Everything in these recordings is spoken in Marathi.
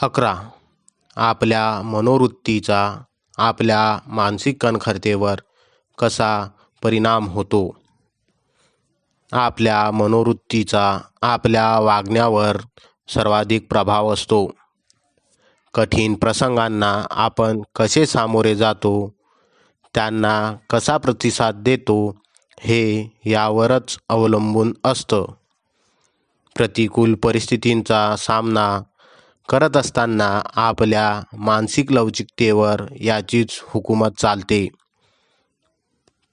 11. आपल्या मनोवृत्तीचा आपल्या मानसिक कणखरतेवर कसा परिणाम होतो. आपल्या मनोवृत्तीचा आपल्या वागण्यावर सर्वाधिक प्रभाव असतो. कठीण प्रसंगांना आपण कसे सामोरे जातो, त्यांना कसा प्रतिसाद देतो हे यावरच अवलंबून असतं. प्रतिकूल परिस्थितींचा सामना करत असताना आपल्या मानसिक लवचिकतेवर याचीच हुकूमत चालते.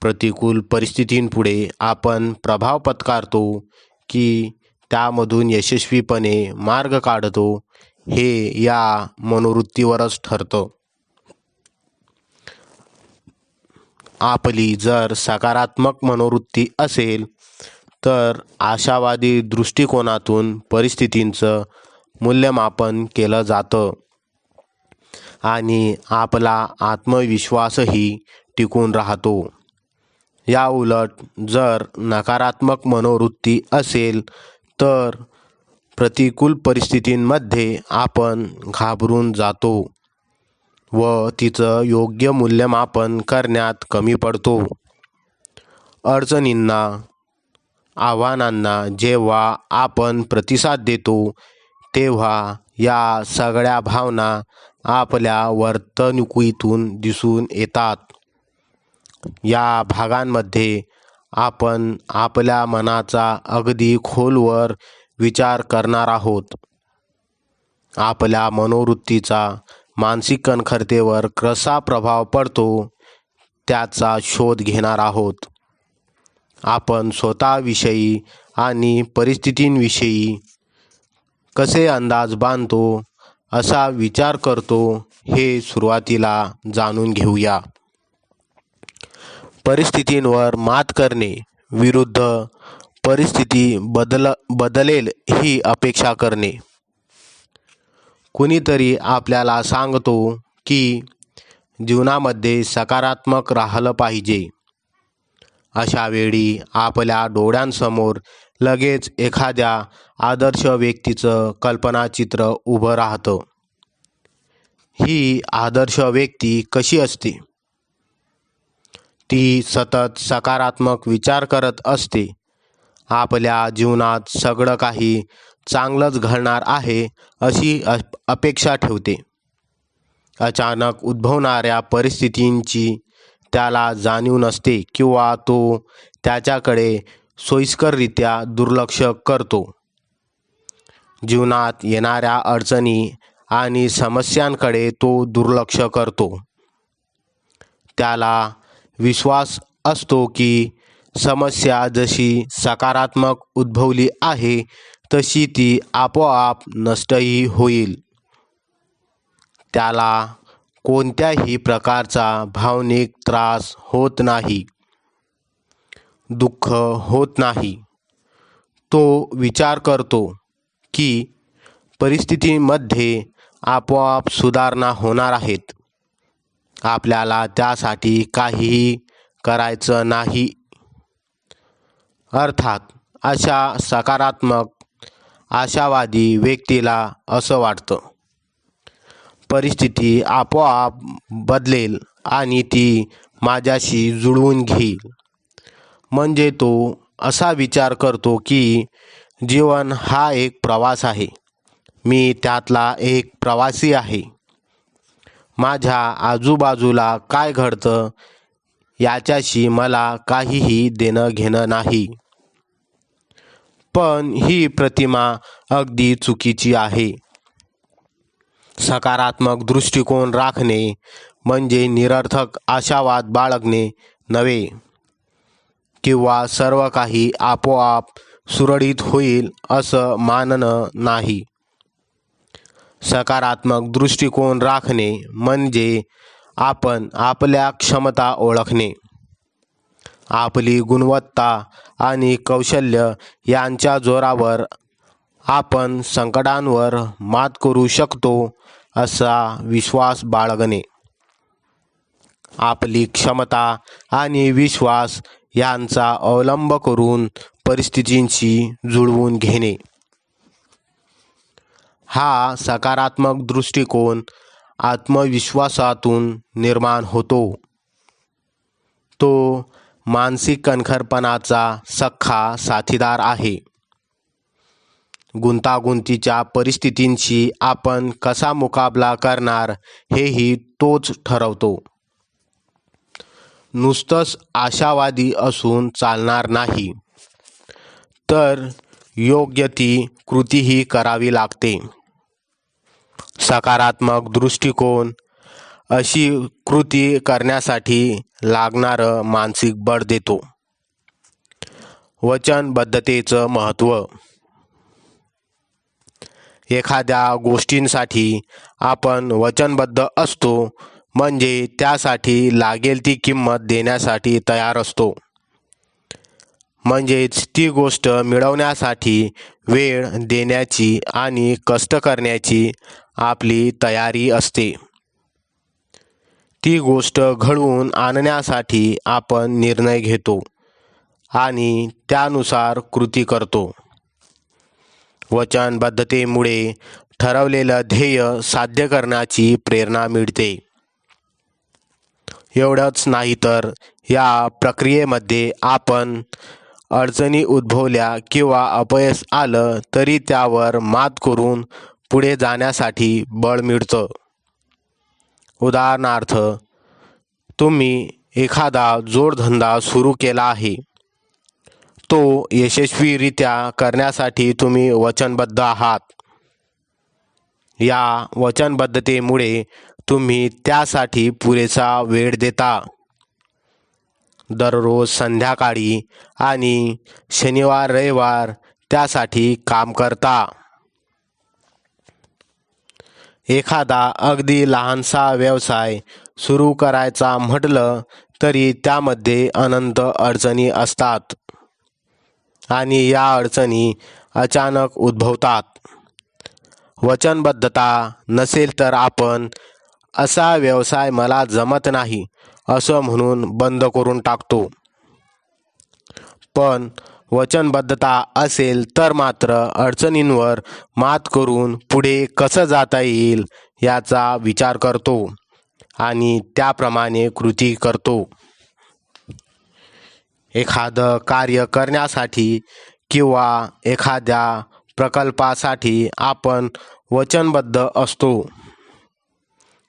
प्रतिकूल परिस्थितींपुढे आपण प्रभाव पत्करतो की त्यामधून यशस्वीपणे मार्ग काढतो हे या मनोवृत्तीवरच ठरतं. आपली जर सकारात्मक मनोवृत्ती असेल तर आशावादी दृष्टिकोनातून परिस्थितींचं मूल्यमापन केलं जातं आणि आपला आत्मविश्वासही टिकून राहतो. या उलट जर नकारात्मक मनोवृत्ती असेल तर प्रतिकूल परिस्थितींमध्ये आपण घाबरून जातो व तिचं योग्य मूल्यमापन करण्यात कमी पडतो. अडचणींना, आव्हानांना जेव्हा आपण प्रतिसाद देतो तेव्हा या सगळ्या भावना आपल्या वर्तणुकीतून दिसून येतात. या भागांमध्ये आपण आपल्या मनाचा अगदी खोलवर विचार करणार आहोत. आपल्या मनोवृत्तीचा मानसिक कणखरतेवर कसा प्रभाव पडतो त्याचा शोध घेणार आहोत. आपण स्वतःविषयी आणि परिस्थितींविषयी कसे अंदाज बांधतो, असा विचार करतो हे सुरुवातीला जाणून घेऊया. परिस्थितींवर मात करणे विरुद्ध परिस्थिती बदलेल ही अपेक्षा करणे. कुणीतरी आपल्याला सांगतो की जीवनामध्ये सकारात्मक राहिलं पाहिजे. अशा वेळी आपल्या डोळ्यांसमोर लगेच एखाद्या आदर्श व्यक्तीचं कल्पनाचित्र उभं राहतं. ही आदर्श व्यक्ती कशी असते? ती सतत सकारात्मक विचार करत असते. आपल्या जीवनात सगळं काही चांगलंच घडणार आहे अशी अपेक्षा ठेवते. अचानक उद्भवणाऱ्या परिस्थितींची त्याला जाणीव नसते किंवा तो त्याच्याकडे सोयीस्कररित्या दुर्लक्ष करतो. जीवनात येणाऱ्या अडचणी आणि समस्यांकडे तो दुर्लक्ष करतो. त्याला विश्वास असतो की समस्या जशी सकारात्मक उद्भवली आहे तशी ती आपोआप नष्टही होईल. त्याला कोणत्याही प्रकारचा भावनिक त्रास होत नाही, दुःख होत नाही. तो विचार करतो की परिस्थितीमध्ये आपोआप सुधारणा होणार आहेत. आपल्याला त्यासाठी काहीही करायचं नाही. अर्थात अशा सकारात्मक आशावादी व्यक्तीला असं वाटतं परिस्थिती आपोआप बदलेल आणि ती माझ्याशी जुळवून घेईल. म्हणजे तो असा विचार करतो की जीवन हा एक प्रवास आहे. मी त्यातला एक प्रवासी आहे. माझ्या आजूबाजूला काय घडतं याच्याशी मला काहीही देणं घेणं नाही. पण ही प्रतिमा अगदी चुकीची आहे. सकारात्मक दृष्टिकोन राखणे म्हणजे निरर्थक आशावाद बाळगणे नव्हे किंवा सर्व काही आपोआप सुरळीत होईल असं मानणं नाही. सकारात्मक दृष्टिकोन राखणे म्हणजे आपण आपल्या क्षमता ओळखणे, आपली गुणवत्ता आणि कौशल्य यांच्या जोरावर आपण संकटांवर मात करू शकतो असा विश्वास बाळगणे. आपली क्षमता आणि विश्वास यांचा अवलंब करून परिस्थितींशी जुळवून घेणे. हा सकारात्मक दृष्टिकोन आत्मविश्वासातून निर्माण होतो. तो मानसिक कणखरपणाचा सख्खा साथीदार आहे. गुंतागुंतीच्या परिस्थितींशी आपण कसा मुकाबला करणार हेही तोच ठरवतो. नुसतंच आशावादी असून चालणार नाही, तर योग्य ती कृतीही करावी लागते. सकारात्मक दृष्टिकोन अशी कृती करण्यासाठी लागणारं मानसिक बळ देतो. वचनबद्धतेचं महत्त्व. एखाद्या गोष्टींसाठी आपण वचनबद्ध असतो म्हणजे त्यासाठी लागेल ती किंमत देण्यासाठी तयार असतो. म्हणजेच ती गोष्ट मिळवण्यासाठी वेळ देण्याची आणि कष्ट करण्याची आपली तयारी असते. ती गोष्ट घडवून आणण्यासाठी आपण निर्णय घेतो आणि त्यानुसार कृती करतो. वचनबद्धतेमुळे ठरवलेलं ध्येय साध्य करण्याची प्रेरणा मिळते. एवढंच नाही तर या प्रक्रियेमध्ये आपण अडचणी उद्भवल्या किंवा अपयश आलं तरी त्यावर मात करून पुढे जाण्यासाठी बळ मिळतं. उदाहरणार्थ, तुम्ही एखादा जोडधंदा सुरू केला आहे. तो यशस्वीरित्या करण्यासाठी तुम्ही वचनबद्ध आहात. या वचनबद्धतेमुळे तुम्ही त्यासाठी पुरेसा वेळ देता. दररोज संध्याकाळी आणि शनिवार रविवार त्यासाठी काम करता. एखादा अगदी लहानसा व्यवसाय सुरू करायचा म्हटलं तरी त्यामध्ये अनंत अडचणी असतात आणि या अडचणी अचानक उद्भवतात. वचनबद्धता नसेल तर आपण असा व्यवसाय मला जमत नाही असं म्हणून बंद करून टाकतो. पण वचनबद्धता असेल तर मात्र अडचणींवर मात करून पुढे कसं जाता येईल याचा विचार करतो आणि त्याप्रमाणे कृती करतो. एखादं कार्य करण्यासाठी किंवा एखाद्या प्रकल्पासाठी आपण वचनबद्ध असतो.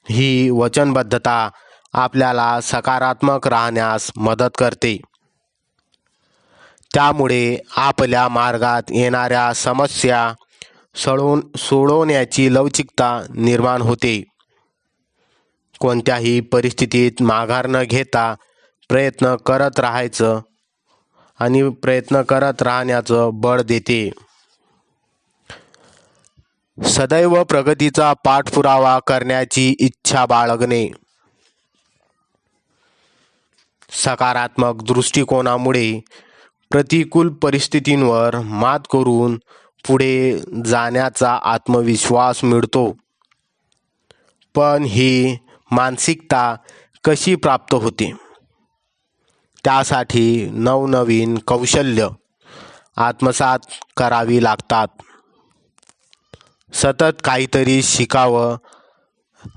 ही वचनबद्धता आपल्याला सकारात्मक राहण्यास मदत करते. त्यामुळे आपल्या मार्गात येणाऱ्या समस्या सोडवण्याची लवचिकता निर्माण होते. कोणत्याही परिस्थितीत माघार न घेता प्रयत्न करत राहायचं आणि प्रयत्न करत राहण्याचं बळ देते. सदैव प्रगतीचा पाठपुरावा करण्याची इच्छा बाळगणे. सकारात्मक दृष्टिकोनामुळे प्रतिकूल परिस्थितींवर मात करून पुढे जाण्याचा आत्मविश्वास मिळतो. पण ही मानसिकता कशी प्राप्त होते? त्यासाठी नवनवीन कौशल्य आत्मसात करावी लागतात. सतत काहीतरी शिकावं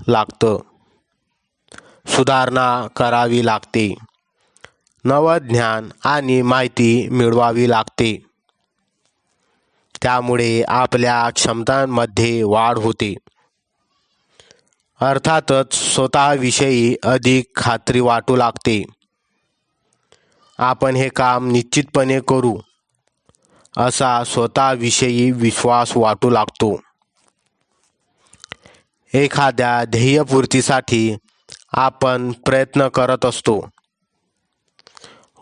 लागतं. सुधारणा करावी लागते. नवं ज्ञान आणि माहिती मिळवावी लागते. त्यामुळे आपल्या क्षमतांमध्ये वाढ होते. अर्थातच स्वतःविषयी अधिक खात्री वाटू लागते. आपण हे काम निश्चितपणे करू असा स्वतःविषयी विश्वास वाटू लागतो. एखाद्या ध्येयपूर्तीसाठी आपण प्रयत्न करत असतो.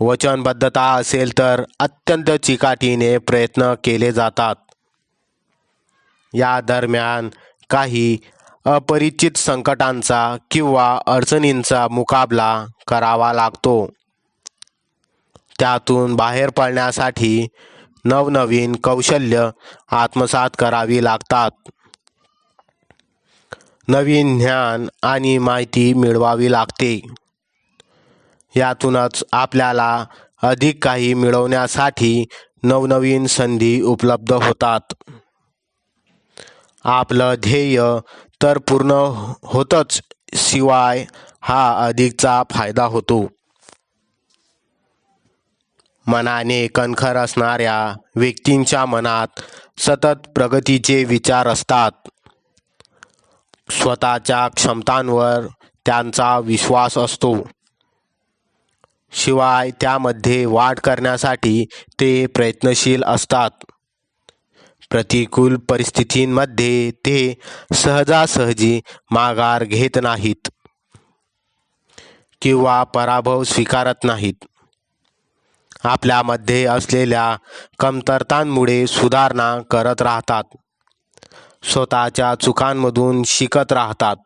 वचनबद्धता असेल तर अत्यंत चिकाटीने प्रयत्न केले जातात. या दरम्यान काही अपरिचित संकटांचा किंवा अडचणींचा मुकाबला करावा लागतो. त्यातून बाहेर पडण्यासाठी नवनवीन कौशल्य आत्मसात करावी लागतात. नवीन ज्ञान आणि माहिती मिळवावी लागते. यातूनच आपल्याला अधिक काही मिळवण्यासाठी नवनवीन संधी उपलब्ध होतात. आपलं ध्येय तर पूर्ण होतच, शिवाय हा अधिकचा फायदा होतो. मनाने कणखर असणाऱ्या व्यक्तींच्या मनात सतत प्रगतीचे विचार असतात. स्वतःच्या क्षमतांवर त्यांचा विश्वास असतो. शिवाय त्यामध्ये वाढ करण्यासाठी ते प्रयत्नशील असतात. प्रतिकूल परिस्थितींमध्ये ते सहजासहजी माघार घेत नाहीत किंवा पराभव स्वीकारत नाहीत. आपल्यामध्ये असलेल्या कमतरतांमुळे सुधारणा करत राहतात. स्वतःच्या चुकांमधून शिकत राहतात.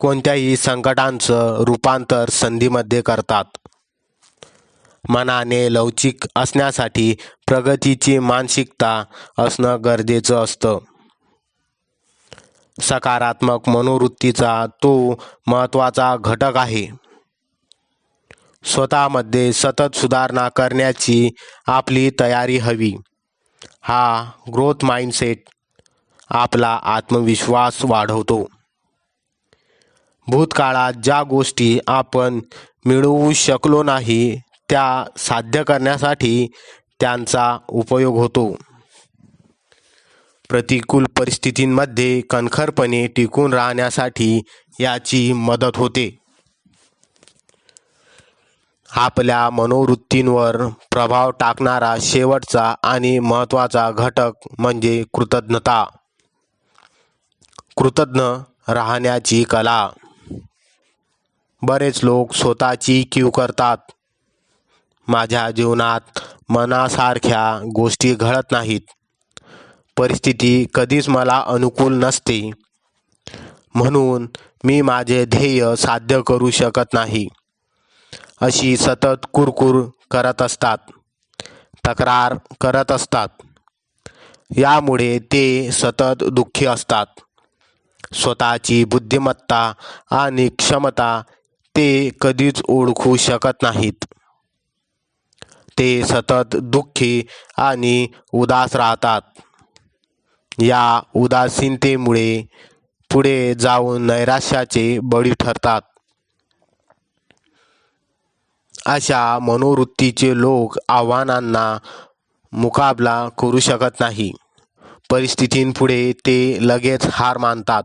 कोणत्याही संकटांचं रूपांतर संधीमध्ये करतात. मनाने लवचिक असण्यासाठी प्रगतीची मानसिकता असणं गरजेचं असतं. सकारात्मक मनोवृत्तीचा तो महत्त्वाचा घटक आहे. स्वतःमध्ये सतत सुधारणा करण्याची आपली तयारी हवी. हा ग्रोथ माइंडसेट आपला आत्मविश्वास वाढवतो. भूतकाळात ज्या गोष्टी आपण मिळवू शकलो नाही त्या साध्य करण्यासाठी त्यांचा उपयोग होतो. प्रतिकूल परिस्थितींमध्ये कणखरपणे टिकून राहण्यासाठी याची मदत होते. आपल्या मनोवृत्तींवर प्रभाव टाकणारा शेवटचा आणि महत्त्वाचा घटक म्हणजे कृतज्ञता. कृतज्ञ राहण्याची कला. बरेच लोक स्वतःची कीव करतात. माझ्या जीवनात मनासारख्या गोष्टी घडत नाहीत. परिस्थिती कधीच मला अनुकूल नसते, म्हणून मी माझे ध्येय साध्य करू शकत नाही, अशी सतत कुरकुर करत असतात. तक्रार करत असतात. यामुळे ते सतत दुःखी असतात. स्वतःची बुद्धिमत्ता आणि क्षमता ते कधीच ओळखू शकत नाहीत. ते सतत दुःखी आणि उदास राहतात. या उदासीनतेमुळे पुढे जाऊन नैराश्याचे बळी ठरतात. अशा मनोवृत्तीचे लोक आव्हानांना मुकाबला करू शकत नाही. परिस्थितींपुढे ते लगेच हार मानतात.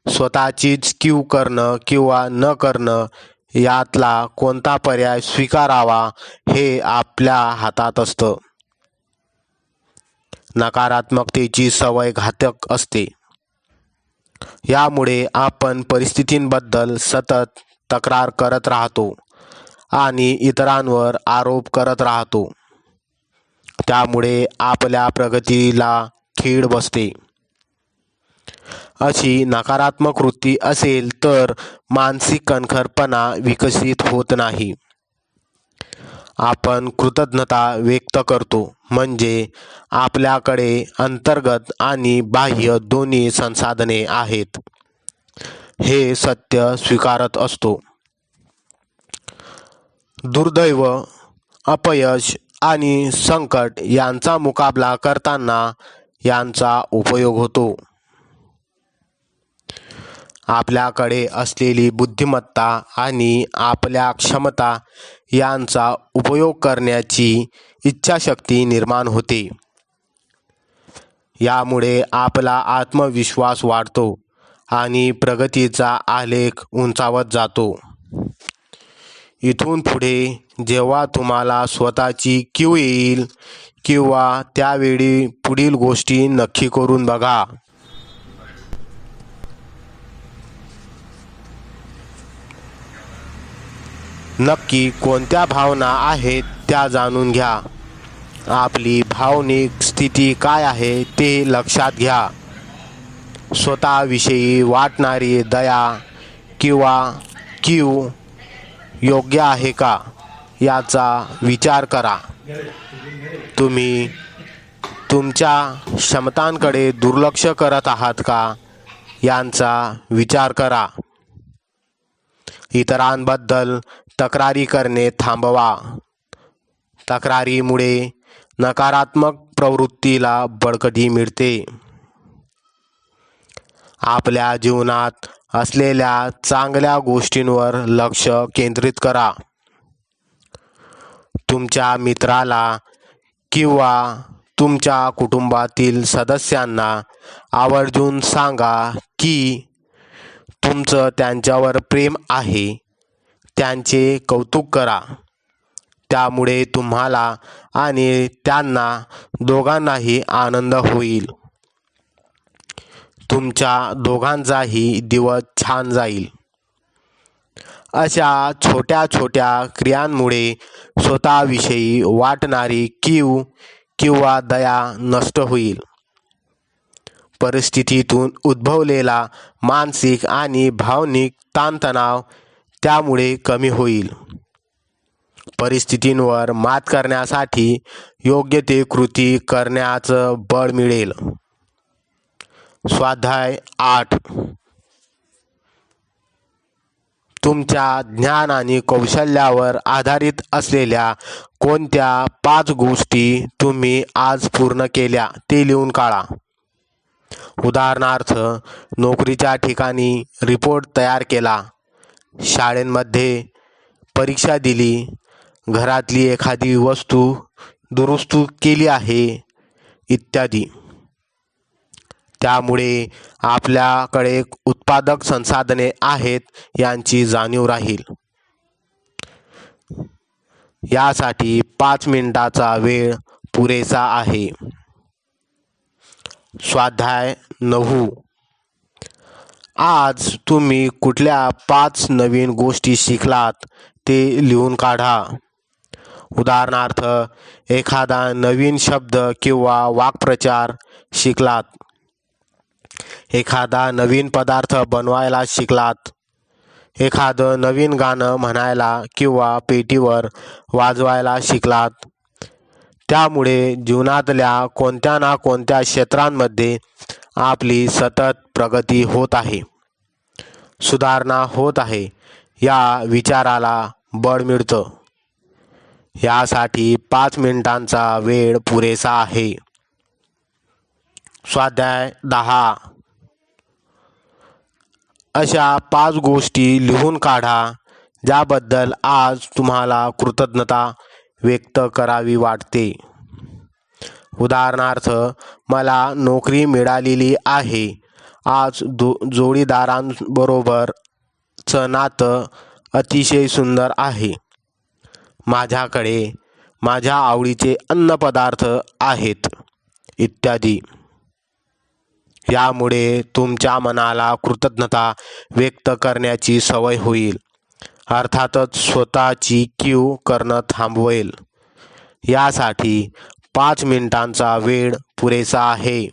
स्वतःचीच कीव करणं किंवा न करणं यातला कोणता पर्याय स्वीकारावा हे आपल्या हातात असतं. नकारात्मकतेची सवय घातक असते. यामुळे आपण परिस्थितींबद्दल सतत तक्रार करत राहतो आणि इतरांवर आरोप करत राहतो. त्यामुळे आपल्या प्रगतीला खीळ बसते. अशी नकारात्मक वृत्ती असेल तर मानसिक कणखरपणा विकसित होत नाही. आपण कृतज्ञता व्यक्त करतो म्हणजे आपल्याकडे अंतर्गत आणि बाह्य दोन्ही संसाधने आहेत, हे सत्य स्वीकारत असतो. दुर्दैव, अपयश आणि संकट यांचा मुकाबला करताना यांचा उपयोग होतो. आपल्याकडे असलेली बुद्धिमत्ता आणि आपल्या क्षमता यांचा उपयोग करण्याची इच्छाशक्ती निर्माण होते. यामुळे आपला आत्मविश्वास वाढतो आणि प्रगतीचा आलेख उंचावत जातो. इथून पुढे जेव्हा तुम्हाला स्वतःची कीव येईल किंवा त्यावेळी पुढील गोष्टी नक्की करून बघा. नक्की कोणत्या भावना आहेत त्या जाणून घ्या. आपली भावनिक स्थिती काय आहे ते लक्षात घ्या. स्वतःविषयी वाटणारी दया किंवा कीव योग्य आहे का याचा विचार करा. तुम्ही तुमच्या क्षमतांकडे दुर्लक्ष करत आहात का यांचा विचार करा. इतरांबद्दल तक्रारी करणे थांबवा. तक्रारीमुळे नकारात्मक प्रवृत्तीला बळकटी मिळते. आपल्या जीवनात असलेल्या चांगल्या गोष्टींवर लक्ष केंद्रित करा. तुमच्या मित्राला किंवा तुमच्या कुटुंबातील सदस्यांना आवर्जून सांगा की तुमचं त्यांच्यावर प्रेम आहे. त्यांचे कौतुक करा. त्यामुळे तुम्हाला आणि त्यांना दोघांनाही आनंद होईल. तुमच्या दोघांचाही दिवस छान जाईल. अशा छोट्या छोट्या क्रियांमुळे स्वतःविषयी वाटणारी कीव किंवा दया नष्ट होईल. परिस्थितीतून उद्भवलेला मानसिक आणि भावनिक ताणतणाव त्यामुळे कमी होईल. परिस्थितींवर मात करण्यासाठी योग्य ते कृती करण्याचं बळ मिळेल. स्वाध्याय 8. तुमच्या ज्ञान आणि कौशल्यावर आधारित असलेल्या कोणत्या 5 गोष्टी तुम्ही आज पूर्ण केल्या ते लिहून काढा. उदाहरणार्थ, नोकरीच्या ठिकाणी रिपोर्ट तयार केला, शाळेमध्ये परीक्षा दिली, घरातली एखादी वस्तू दुरुस्त केली आहे, इत्यादी. त्यामुळे आपल्याकडे उत्पादक संसाधने आहेत यांची जाणीव राहील. यासाठी 5 मिनिटाचा वेळ पुरेसा आहे. स्वाध्याय 9. आज तुम्ही कुठल्या 5 नवीन गोष्टी शिकलात ते लिहून काढा. उदाहरणार्थ, एखादा नवीन शब्द किंवा वाक्प्रचार शिकलात, एखादा नवीन पदार्थ बनवायला शिकलात, एखादं नवीन गाणं म्हणायला किंवा पेटीवर वाजवायला शिकलात. त्यामुळे जीवनातल्या कोणत्या ना कोणत्या क्षेत्रांमध्ये आपली सतत प्रगती होत आहे, सुधारणा होत आहे या विचाराला बळ मिळतं. यासाठी 5 मिनिटांचा वेळ पुरेसा आहे. स्वाध्याय 10. अशा 5 गोष्टी लिहून काढा ज्याबद्दल आज तुम्हाला कृतज्ञता व्यक्त करावी वाटते. उदाहरणार्थ, मला नोकरी मिळालेली आहे. आज जोडीदारांबरोबरचं नातं अतिशय सुंदर आहे. माझ्याकडे माझ्या आवडीचे अन्नपदार्थ आहेत, इत्यादी. यामुळे तुमच्या मनाला कृतज्ञता व्यक्त करण्याची सवय होईल. अर्थातच स्वतःची कीव करणं थांबवेल. यासाठी 5 मिनिटांचा वेळ पुरेसा आहे.